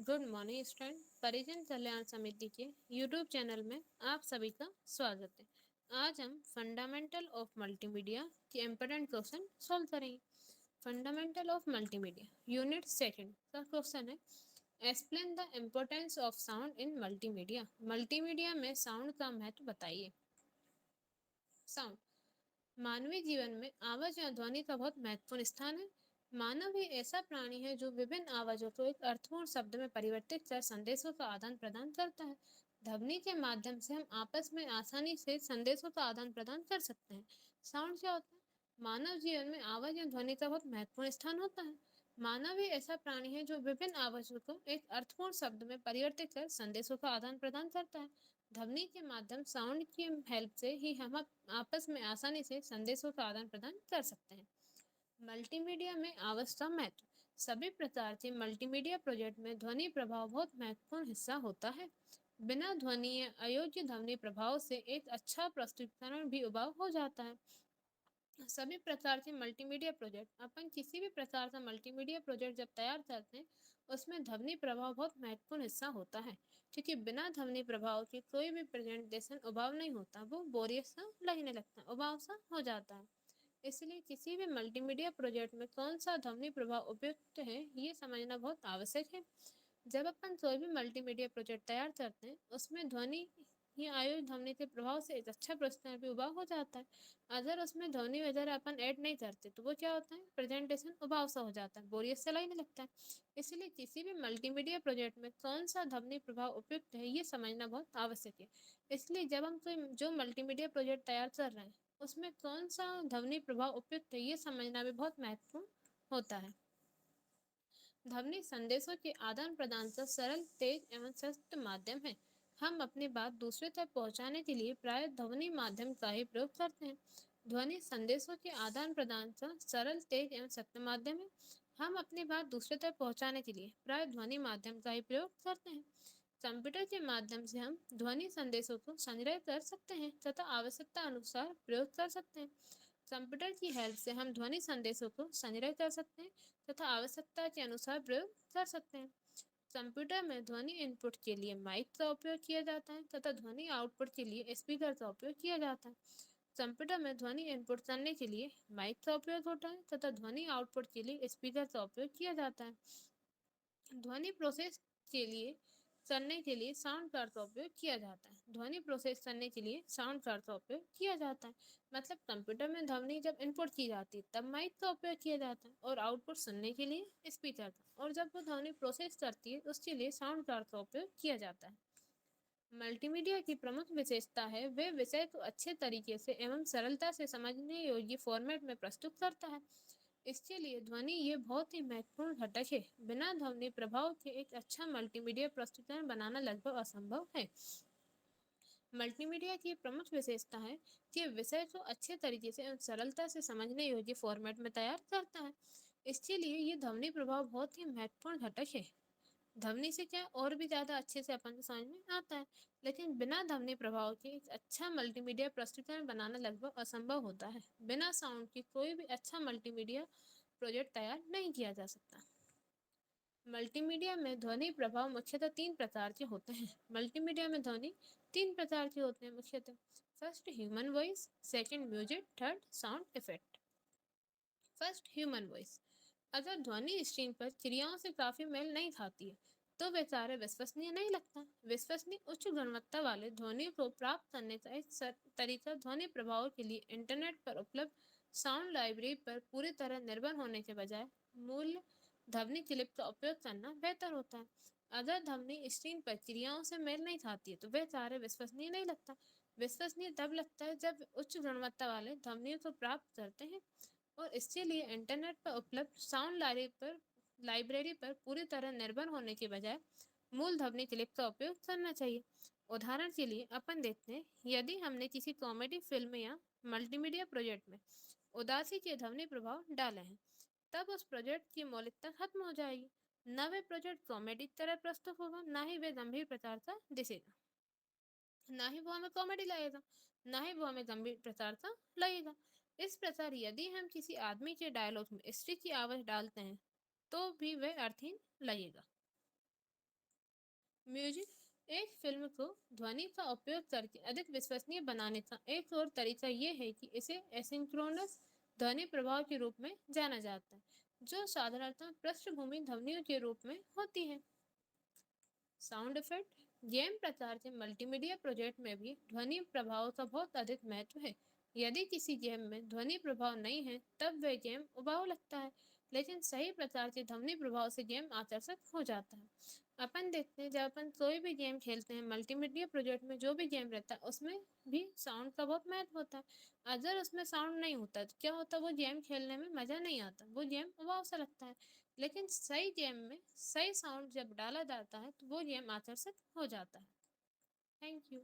Good morning student. परिजन कल्याण समिति के यूट्यूब चैनल में आप सभी का स्वागत है। आज हम फंडामेंटल ऑफ मल्टीमीडिया के इम्पोर्टेंट क्वेश्चन सॉल्व करेंगे। Fundamental of multimedia unit second का क्वेश्चन है, explain the importance of sound in multimedia. Multimedia में साउंड का महत्व बताइए। साउंड मानवीय जीवन में आवाज या ध्वनि का बहुत महत्वपूर्ण स्थान है। मानव ही ऐसा प्राणी है जो विभिन्न आवाजों को एक अर्थपूर्ण शब्द में परिवर्तित कर संदेशों का आदान प्रदान करता है। ध्वनि के माध्यम से हम आपस में आसानी से संदेशों का आदान प्रदान कर सकते हैं। साउंड क्या होता है? मानव जीवन में आवाज या ध्वनि का बहुत महत्वपूर्ण स्थान होता है। मानव ही ऐसा प्राणी है जो विभिन्न आवाजों को एक अर्थपूर्ण शब्द में परिवर्तित कर संदेशों का आदान प्रदान करता है। ध्वनि के माध्यम साउंड की हेल्प से ही हम आपस में आसानी से संदेशों का आदान प्रदान कर सकते हैं। मल्टीमीडिया में आवाज का महत्व। सभी प्रकार के मल्टीमीडिया प्रोजेक्ट में ध्वनि प्रभाव बहुत महत्वपूर्ण हिस्सा होता है। बिना ध्वनि या अयोग्य ध्वनि प्रभाव से एक अच्छा प्रस्तुतिकरण भी उबाऊ हो जाता है। सभी प्रकार के मल्टीमीडिया प्रोजेक्ट, अपन किसी भी प्रकार का मल्टीमीडिया प्रोजेक्ट जब तैयार करते हैं उसमें ध्वनि प्रभाव बहुत महत्वपूर्ण हिस्सा होता है, क्योंकि बिना ध्वनि प्रभाव के कोई भी प्रेजेंटेशन उबाऊ नहीं होता, वो बोरियत सा लगने लगता है, उबाऊ सा हो जाता है। इसलिए किसी भी मल्टीमीडिया प्रोजेक्ट में कौन सा ध्वनि प्रभाव उपयुक्त है ये समझना बहुत आवश्यक है। जब अपन कोई भी मल्टीमीडिया प्रोजेक्ट तैयार करते हैं उसमें ध्वनि या आयोजित ध्वनि के प्रभाव से एक अच्छा प्रस्तुति भी उबाऊ हो जाता है। अगर उसमें ध्वनि वगैरह अपन ऐड नहीं करते तो वो क्या होता है, प्रेजेंटेशन उबाऊ सा हो जाता है, बोरियत सा लगने लगता है। इसलिए किसी भी मल्टीमीडिया प्रोजेक्ट में कौन सा ध्वनि प्रभाव उपयुक्त है ये समझना बहुत आवश्यक है। इसलिए जब हम कोई जो मल्टीमीडिया प्रोजेक्ट तैयार कर रहे हैं उसमें कौन सा ध्वनि प्रभाव उपयुक्त है ये समझना भी बहुत महत्वपूर्ण होता है। ध्वनि संदेशों के आदान प्रदान का सरल, तेज एवं सशक्त माध्यम है। हम अपनी बात दूसरे तक पहुंचाने के लिए प्राय ध्वनि माध्यम का ही प्रयोग करते हैं। ध्वनि संदेशों के आदान प्रदान का सरल, तेज एवं सशक्त माध्यम है। हम अपनी बात दूसरे तक पहुंचाने के लिए प्राय ध्वनि माध्यम का ही प्रयोग करते हैं। कंप्यूटर के माध्यम से हम ध्वनि संदेशों को संग्रह कर सकते हैं तथा आवश्यकता अनुसार प्रयोग कर सकते हैं। कंप्यूटर की हेल्प से हम ध्वनि संदेशों को संग्रह कर सकते हैं तथा आवश्यकता के अनुसार प्रयोग कर सकते हैं। कंप्यूटर में ध्वनि इनपुट के लिए माइक का उपयोग किया जाता है तथा ध्वनि आउटपुट के लिए स्पीकर का उपयोग किया जाता है। कंप्यूटर में ध्वनि इनपुट करने के लिए माइक का उपयोग होता है तथा ध्वनि आउटपुट के लिए स्पीकर का उपयोग किया जाता है। ध्वनि प्रोसेस के लिए करने के लिए साउंड कार्ड का उपयोग किया जाता है। ध्वनि प्रोसेस करने के लिए साउंड कार्ड का उपयोग किया जाता है। मतलब कंप्यूटर में ध्वनि जब इनपुट की जाती है तब माइक का उपयोग किया जाता है और आउटपुट सुनने के लिए स्पीकर का, और जब वो ध्वनि प्रोसेस करती है उसके लिए साउंड कार्ड का उपयोग किया जाता है। मल्टीमीडिया की प्रमुख विशेषता है वे विषय को अच्छे तरीके से एवं सरलता से समझने योग्य फॉर्मेट में प्रस्तुत करता है। इसके लिए ध्वनि ये बहुत ही महत्वपूर्ण घटक है। बिना ध्वनि प्रभाव के एक अच्छा मल्टीमीडिया प्रस्तुतिकरण बनाना लगभग असंभव है। मल्टीमीडिया की प्रमुख विशेषता है कि विषय को अच्छे तरीके से एवं सरलता से समझने योग्य फॉर्मेट में तैयार करता है। इसके लिए ये ध्वनि प्रभाव बहुत ही महत्वपूर्ण घटक है। ध्वनि से क्या और भी ज़्यादा अच्छे से अपन को समझ में आता है, लेकिन बिना ध्वनि प्रभाव के एक अच्छा मल्टीमीडिया प्रस्तुतिकरण बनाना लगभग असंभव होता है। बिना साउंड के कोई भी अच्छा मल्टीमीडिया प्रोजेक्ट तैयार नहीं किया जा सकता। मल्टीमीडिया में ध्वनि प्रभाव मुख्यतः तीन प्रकार के होते हैं। मल्टीमीडिया में ध्वनि तीन प्रकार के होते हैं मुख्यतः। First human voice, second music, third sound effect. First human voice. अगर ध्वनि स्क्रीन पर क्रियाओं से काफी मेल नहीं खाती है तो वे कार्य विश्वसनीय नहीं लगता। विश्वसनीय उच्च गुणवत्ता वाले ध्वनि को प्राप्त करने का एक तरीका ध्वनि प्रभाव के लिए इंटरनेट पर उपलब्ध साउंड लाइब्रेरी पर पूरी तरह निर्भर होने के बजाय मूल ध्वनि क्लिप का उपयोग करना बेहतर होता है। अगर ध्वनि स्क्रीन पर क्रियाओं से मेल नहीं खाती है तो वह कार्य विश्वसनीय नहीं लगता। विश्वसनीय तब लगता है जब उच्च गुणवत्ता वाले ध्वनियों को प्राप्त करते हैं, और इसके लिए इंटरनेट पर उपलब्ध साउंड लाइब्रेरी पर पूरी तरह निर्भर होने के बजाय मूल ध्वनि क्लिप का उपयोग करना चाहिए। उदाहरण के लिए अपन देखते हैं, यदि हमने किसी कॉमेडी फिल्म या मल्टीमीडिया प्रोजेक्ट में उदासी के ध्वनि प्रभाव डाले हैं तब उस प्रोजेक्ट की मौलिकता खत्म हो जाएगी। न वे प्रोजेक्ट कॉमेडी की तरह प्रस्तुत होगा, ना ही वे गंभीर प्रकार का दिखेगा, ना ही वो हमें कॉमेडी लगेगा, ना ही वो हमें गंभीर प्रकार का लगेगा। इस प्रकार यदि हम किसी आदमी के डायलॉग में स्त्री की आवाज डालते हैं तो भी वह अर्थहीन लगेगा। म्यूजिक एक फिल्म को ध्वनि का उपयोग करके अधिक विश्वसनीय बनाने का एक और तरीका ये है कि इसे एसिंक्रोनस ध्वनि प्रभाव के रूप में जाना जाता है, जो साधारणतः पृष्ठभूमि ध्वनियों के रूप में होती है। साउंड इफेक्ट गेम प्रकार के मल्टीमीडिया प्रोजेक्ट में भी ध्वनि प्रभाव का बहुत अधिक महत्व है। यदि किसी गेम में ध्वनि प्रभाव नहीं है तब वह गेम उबाऊ लगता है, लेकिन सही प्रकार के ध्वनि प्रभाव से गेम आकर्षक हो जाता है। अपन देखते हैं, जब अपन कोई भी गेम खेलते हैं मल्टीमीडिया प्रोजेक्ट में, जो भी गेम रहता है उसमें भी साउंड का बहुत महत्व होता है। अगर उसमें साउंड नहीं होता तो क्या होता है, वो गेम खेलने में मज़ा नहीं आता, वो गेम उबाऊ सा लगता है। लेकिन सही गेम में सही साउंड जब डाला जाता है तो वो गेम आकर्षक हो जाता है। Thank you.